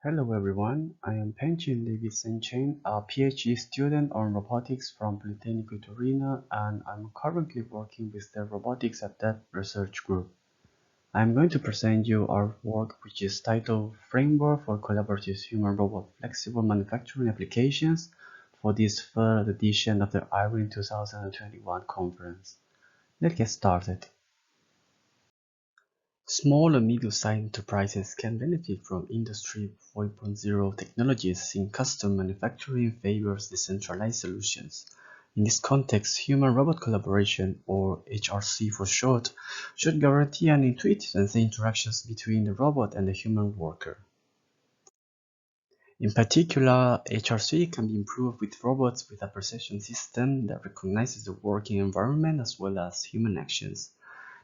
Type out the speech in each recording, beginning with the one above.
Hello everyone, I am Pangcheng David Cen Cheng, a PhD student on robotics from Polytechnic Marina, and I'm currently working with the Robotics at Depth research group. I'm going to present you our work, which is titled Framework for Collaborative Human-Robot Flexible Manufacturing Applications, for this third edition of the IRIN 2021 conference. Let's get started. Small and medium-sized enterprises can benefit from Industry 4.0 technologies since custom manufacturing favors decentralized solutions. In this context, human-robot collaboration, or HRC for short, should guarantee an intuitive and safe interactions between the robot and the human worker. In particular, HRC can be improved with robots with a perception system that recognizes the working environment as well as human actions.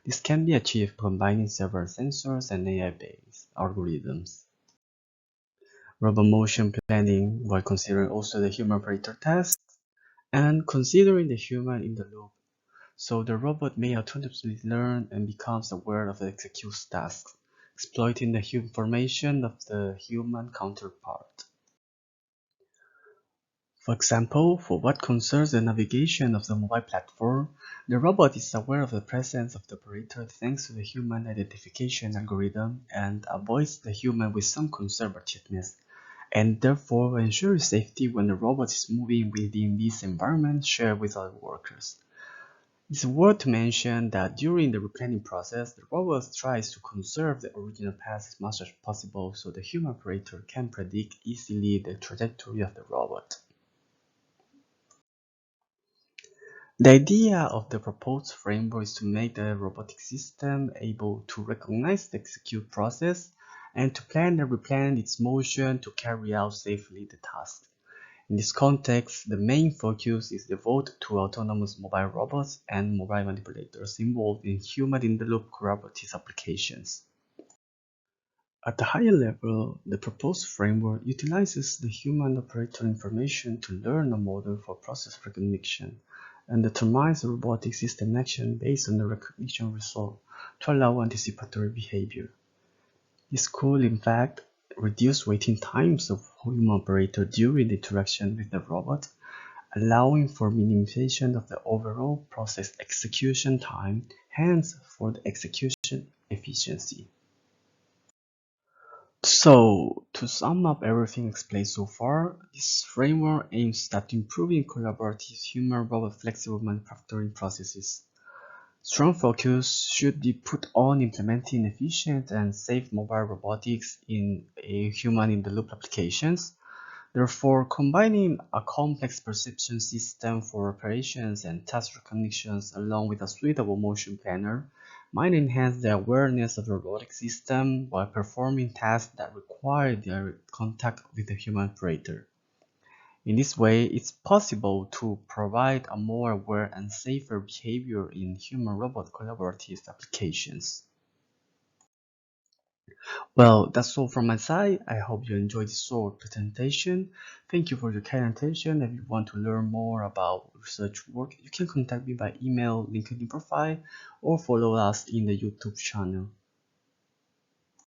This can be achieved combining several sensors and AI-based algorithms. Robot motion planning, while considering also the human operator task and considering the human in the loop, so the robot may autonomously learn and becomes aware of the executes tasks, exploiting the information of the human counterpart. For example, for what concerns the navigation of the mobile platform, the robot is aware of the presence of the operator thanks to the human identification algorithm and avoids the human with some conservativeness, and therefore ensures safety when the robot is moving within this environment shared with other workers. It's worth to mention that during the replanning process, the robot tries to conserve the original path as much as possible so the human operator can predict easily the trajectory of the robot. The idea of the proposed framework is to make the robotic system able to recognize the execute process and to plan and replan its motion to carry out safely the task. In this context, the main focus is devoted to autonomous mobile robots and mobile manipulators involved in human-in-the-loop collaborative applications. At the higher level, the proposed framework utilizes the human operator information to learn a model for process recognition and determines the robotic system action based on the recognition result to allow anticipatory behavior. This could, in fact, reduce waiting times of human operator during the interaction with the robot, allowing for minimization of the overall process execution time, hence for the execution efficiency. So, to sum up everything explained so far, this framework aims at improving collaborative human-robot flexible manufacturing processes. Strong focus should be put on implementing efficient and safe mobile robotics in a human-in-the-loop applications. Therefore, combining a complex perception system for operations and task recognitions along with a suitable motion planner might enhance the awareness of the robotic system while performing tasks that require direct contact with the human operator. In this way, it's possible to provide a more aware and safer behavior in human-robot collaborative applications. Well, that's all from my side. I hope you enjoyed this short presentation. Thank you for your kind attention. If you want to learn more about research work, you can contact me by email, LinkedIn profile, or follow us in the YouTube channel.